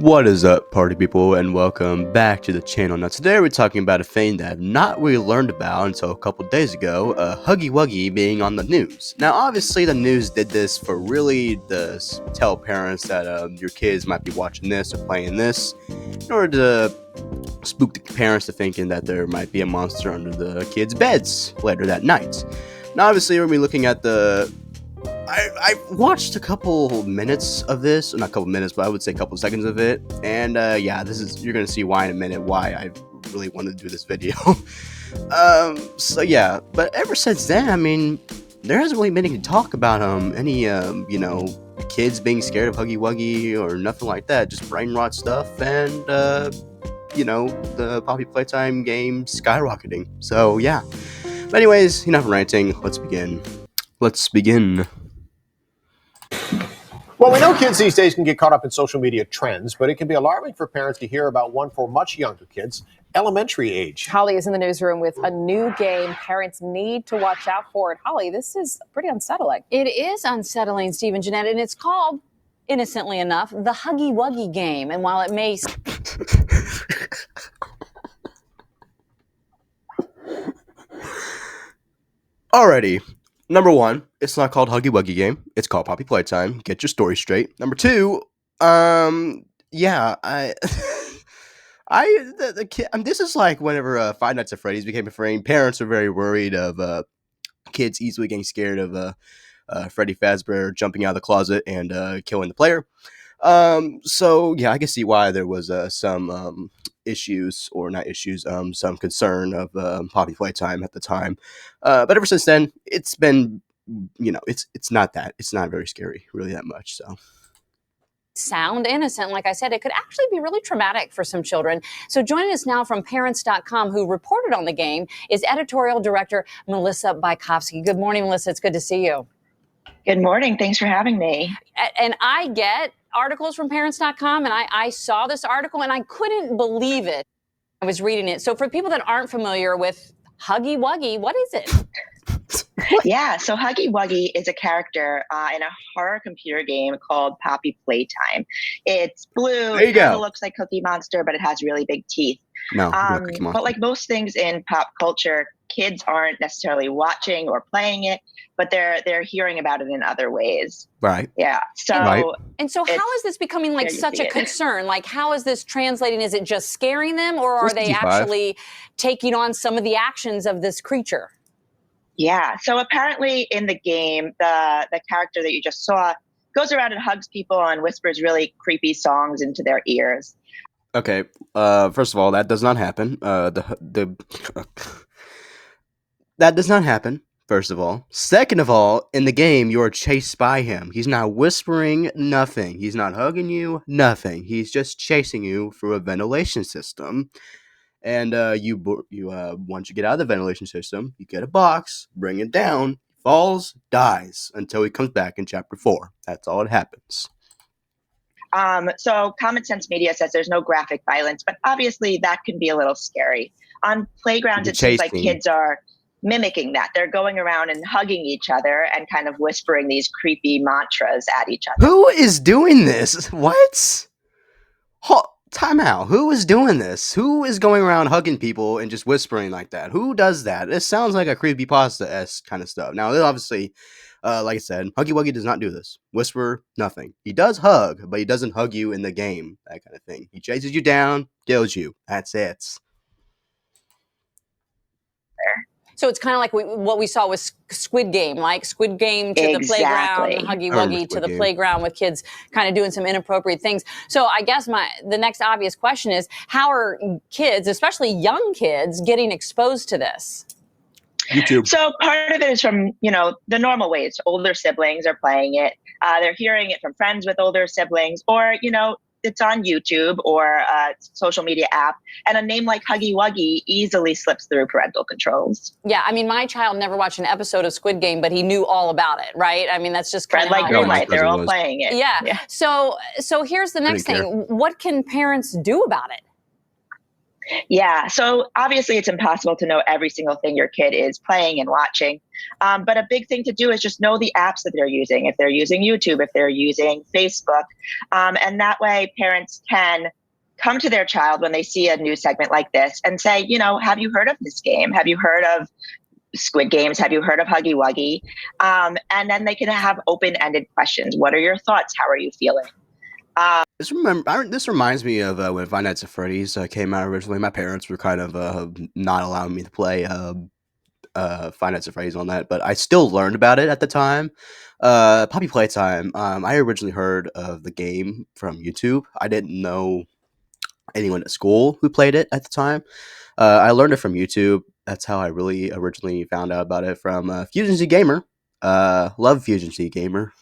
What is up, party people, and welcome back to the channel. Now, today we're talking about a thing that I've not really learned about until a couple days ago, Huggy Wuggy being on the news. Now, obviously, the news did this for really to tell parents that your kids might be watching this or playing this, in order to spook the parents to thinking that there might be a monster under the kids' beds later that night. Now, obviously, we're going to be looking at I watched a couple minutes of this, not a couple minutes, but I would say a couple seconds of it, and yeah, you're gonna see why in a minute why I really wanted to do this video. So yeah, but ever since then, I mean, there hasn't really been any talk about any kids being scared of Huggy Wuggy or nothing like that, just brain rot stuff, and the Poppy Playtime game skyrocketing. So yeah, but anyways, enough ranting. Let's begin. Well, we know kids these days can get caught up in social media trends, but it can be alarming for parents to hear about one for much younger kids, elementary age. Holly is in the newsroom with a new game parents need to watch out for. And Holly, this is pretty unsettling. It is unsettling, Steve and Jeanette, and it's called, innocently enough, the Huggy Wuggy game. And while it may... Alrighty. Number one, it's not called Huggy Wuggy Game. It's called Poppy Playtime. Get your story straight. Number two, yeah, the kid. This is like whenever Five Nights at Freddy's became a thing. Parents are very worried of kids easily getting scared of Freddy Fazbear jumping out of the closet and killing the player. So yeah, I can see why there was some issues, or not issues, some concern of Poppy Playtime at the time. But ever since then, it's been, it's not very scary, really, that much. So sound innocent. Like I said, it could actually be really traumatic for some children. So joining us now from parents.com, who reported on the game, is editorial director Melissa Bykowski. Good morning, Melissa. It's good to see you. Good morning. Thanks for having me. And I get articles from parents.com, and I saw this article and I couldn't believe it. I was reading it. So for people that aren't familiar with Huggy Wuggy, what is it? Yeah, so Huggy Wuggy is a character in a horror computer game called Poppy Playtime. It's blue. There you go. It looks like Cookie Monster, but it has really big teeth. No, not Cookie Monster. But like most things in pop culture, kids aren't necessarily watching or playing it, but they're hearing about it in other ways. Right. Yeah. So Right. And so how is this becoming like such a concern? Like, how is this translating? Is it just scaring them, or are they actually taking on some of the actions of this creature? Yeah. So apparently in the game, the character that you just saw goes around and hugs people and whispers really creepy songs into their ears. Okay. First of all, that does not happen. That does not happen. First of all. Second of all, in the game, you are chased by him. He's not whispering nothing. He's not hugging you, nothing. He's just chasing you through a ventilation system. And once you get out of the ventilation system, you get a box, bring it down, falls, dies, until he comes back in chapter 4. That's all that happens. So Common Sense Media says there's no graphic violence, but obviously that can be a little scary. On playgrounds, it seems like kids are mimicking that. They're going around and hugging each other and kind of whispering these creepy mantras at each other. Who is doing this? What? Time out. Who is doing this? Who is going around hugging people and just whispering like that? Who does that? It sounds like a creepypasta-esque kind of stuff. Now, obviously, like I said, Huggy Wuggy does not do this. Whisper, nothing. He does hug, but he doesn't hug you in the game, that kind of thing. He chases you down, kills you. That's it. So it's kind of like what we saw with Squid Game, like Squid Game to the playground, Huggy Wuggy to the playground, with kids kind of doing some inappropriate things. So I guess the next obvious question is, how are kids, especially young kids, getting exposed to this? YouTube. So part of it is from, the normal ways. Older siblings are playing it. They're hearing it from friends with older siblings, or, it's on YouTube or a social media app, and a name like Huggy Wuggy easily slips through parental controls. Yeah, I mean, my child never watched an episode of Squid Game, but he knew all about it, right? I mean, that's just kind of like green light. They're all playing it. Yeah. So here's the next thing. What can parents do about it? Yeah. So obviously, it's impossible to know every single thing your kid is playing and watching. But a big thing to do is just know the apps that they're using. If they're using YouTube, if they're using Facebook, and that way parents can come to their child when they see a news segment like this and say, have you heard of this game? Have you heard of Squid Games? Have you heard of Huggy Wuggy? And then they can have open-ended questions. What are your thoughts? How are you feeling? This reminds me of when Five Nights at Freddy's came out originally. My parents were kind of not allowing me to play Five Nights at Freddy's on that, but I still learned about it at the time. Puppy Playtime. I originally heard of the game from YouTube. I didn't know anyone at school who played it at the time. I learned it from YouTube. That's how I really originally found out about it from Fusion Z Gamer. Love Fusion Z Gamer.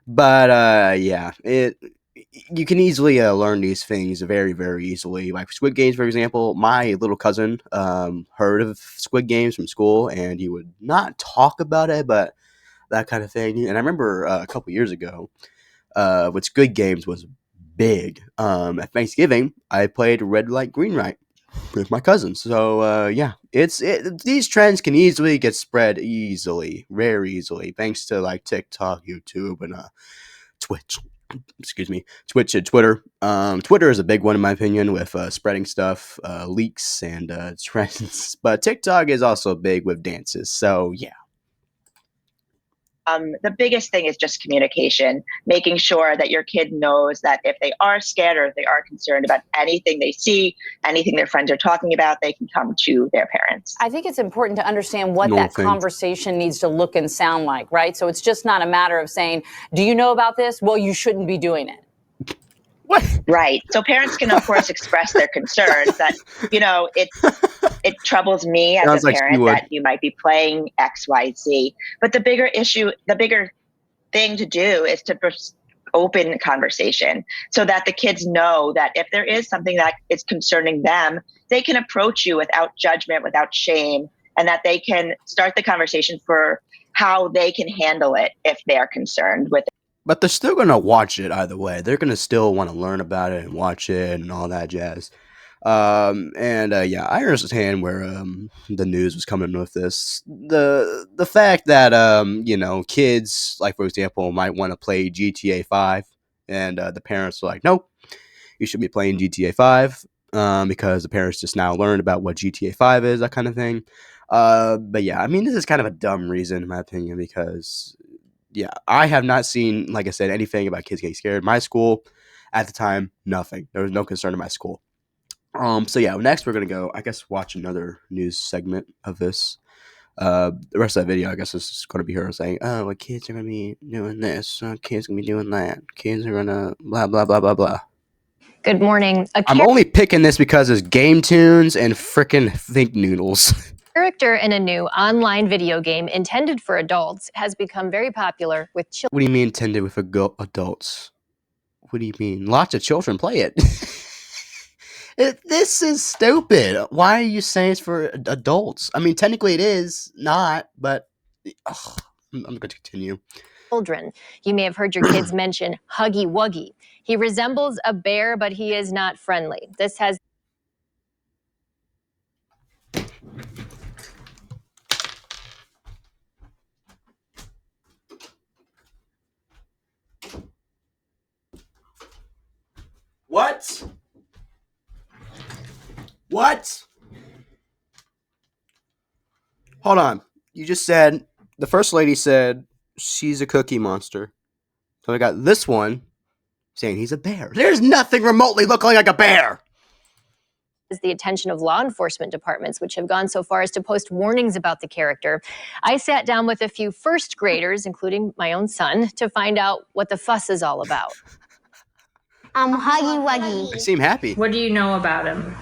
But yeah, you can easily learn these things very, very easily. Like Squid Games, for example, my little cousin heard of Squid Games from school, and he would not talk about it, but that kind of thing. And I remember a couple years ago, when Squid Games was big, at Thanksgiving, I played Red Light, Green Light with my cousins. So yeah, these trends can easily get spread very easily, thanks to like TikTok, YouTube, and Twitch. Excuse me, Twitch and Twitter. Twitter is a big one in my opinion with spreading stuff, leaks, and trends. But TikTok is also big with dances. So yeah. The biggest thing is just communication, making sure that your kid knows that if they are scared or if they are concerned about anything they see, anything their friends are talking about, they can come to their parents. I think it's important to understand what that conversation needs to look and sound like, right? So it's just not a matter of saying, do you know about this? Well, you shouldn't be doing it. What? Right. So parents can, of course, express their concerns that, it troubles me as a parent that you might be playing X, Y, Z. But the bigger thing to do is to open conversation so that the kids know that if there is something that is concerning them, they can approach you without judgment, without shame, and that they can start the conversation for how they can handle it if they're concerned with it. But they're still going to watch it either way. They're going to still want to learn about it and watch it and all that jazz. Yeah, I understand where the news was coming with this. The fact that kids, like for example, might want to play GTA 5 and the parents are like, "Nope, you should be playing GTA 5." Because the parents just now learned about what GTA 5 is, that kind of thing. But yeah, I mean, this is kind of a dumb reason in my opinion because yeah, I have not seen, like I said, anything about kids getting scared. My school, at the time, nothing. There was no concern in my school. So yeah, next we're gonna go, I guess, watch another news segment of this. The rest of that video, I guess, is gonna be her saying, "Oh, well, kids are gonna be doing this. Kids are gonna be doing that. Kids are gonna blah blah blah blah blah." Good morning. I'm only picking this because there's Game Tunes and frickin' Think Noodles. Character in a new online video game intended for adults has become very popular with children. What do you mean intended with adults? What do you mean? Lots of children play it. This is stupid. Why are you saying it's for adults? I mean, technically it is not, but I'm going to continue. Children. You may have heard your kids mention Huggy Wuggy. He resembles a bear, but he is not friendly. This has What? What? Hold on. You just said, the first lady said she's a cookie monster. So I got this one saying he's a bear. There's nothing remotely looking like a bear. The attention of law enforcement departments, which have gone so far as to post warnings about the character. I sat down with a few first graders, including my own son, to find out what the fuss is all about. Huggy Wuggy. They seem happy. What do you know about him?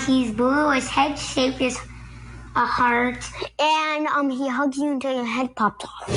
He's blue, his head shaped as a heart, and he hugs you until your head pops off.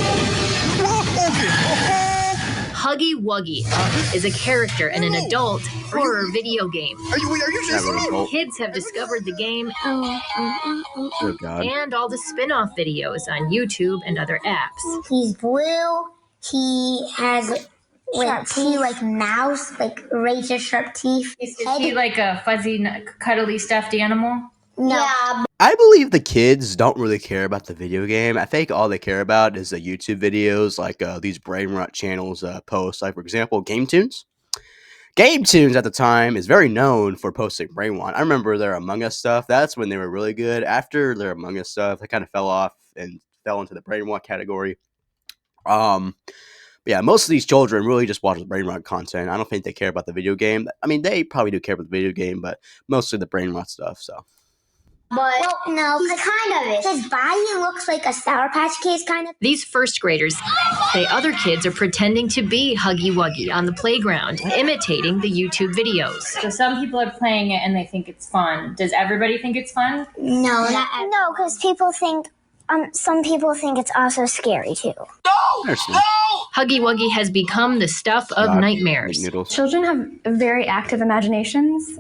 Huggy Wuggy is a character in an adult horror video game. Are you just Kids have discovered the game oh, God. and all the spin-off videos on YouTube and other apps. He's blue, he has With teeth like mouse, like razor sharp teeth. Is he like a fuzzy, cuddly stuffed animal? No. Yeah. I believe the kids don't really care about the video game. I think all they care about is the YouTube videos, like these brain rot channels post. Like, for example, Game Tunes. Game Tunes at the time is very known for posting brain rot. I remember their Among Us stuff. That's when they were really good. After their Among Us stuff, they kind of fell off and fell into the brain rot category. But yeah, most of these children really just watch the brain rot content. I don't think they care about the video game. I mean, they probably do care about the video game, but mostly the brain rot stuff. So. But no, he kind of is. His body looks like a Sour Patch Kids kind of. These first graders say other kids are pretending to be Huggy Wuggy on the playground, imitating the YouTube videos. So some people are playing it and they think it's fun. Does everybody think it's fun? No, because people think. Some people think it's also scary too. No! Huggy Wuggy has become the stuff of nightmares. Children have very active imaginations.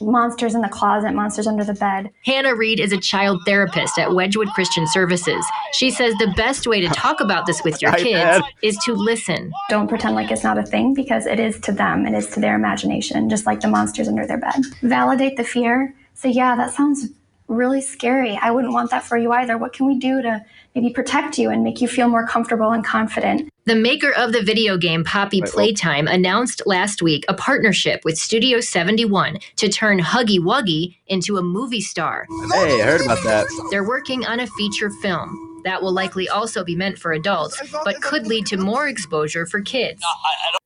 Monsters in the closet, monsters under the bed. Hannah Reed is a child therapist at Wedgwood Christian Services. She says the best way to talk about this with your kids is to listen. Don't pretend like it's not a thing, because it is to them. It is to their imagination, just like the monsters under their bed. Validate the fear. So yeah, that sounds really scary. I wouldn't want that for you either. What can we do to maybe protect you and make you feel more comfortable and confident? The maker of the video game Poppy Playtime announced last week a partnership with Studio 71 to turn Huggy Wuggy into a movie star. Hey, I heard about that. They're working on a feature film that will likely also be meant for adults, but could lead to more exposure for kids.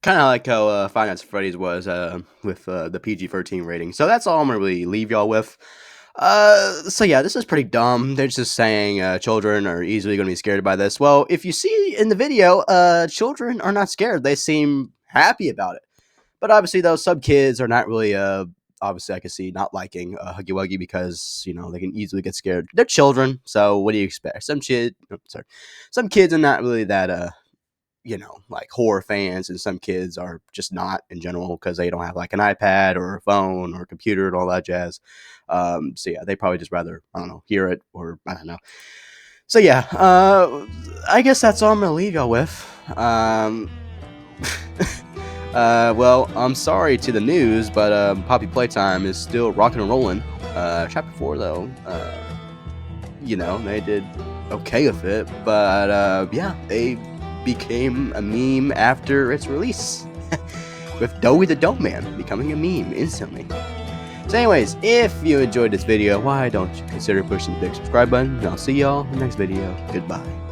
Kind of like how Five Nights at Freddy's was with the PG-13 rating. So that's all I'm going to really leave y'all with. So yeah, this is pretty dumb. They're just saying children are easily going to be scared by this. Well, if you see in the video, children are not scared. They seem happy about it. But obviously, though, some kids are not really, obviously, I can see not liking Huggy Wuggy because, you know, they can easily get scared. They're children, so what do you expect? Some kids are not really that, you know, like horror fans, and some kids are just not in general because they don't have like an iPad or a phone or a computer and all that jazz. So yeah, they probably just rather, I don't know, hear it, or I don't know. So yeah, I guess that's all I'm gonna leave y'all with. Well, I'm sorry to the news, but Poppy Playtime is still rocking and rolling. Chapter 4 though, you know, they did okay with it, but yeah, they became a meme after its release, with Doughy the Dope Man becoming a meme instantly. So anyways, if you enjoyed this video, why don't you consider pushing the big subscribe button, and I'll see y'all in the next video. Goodbye.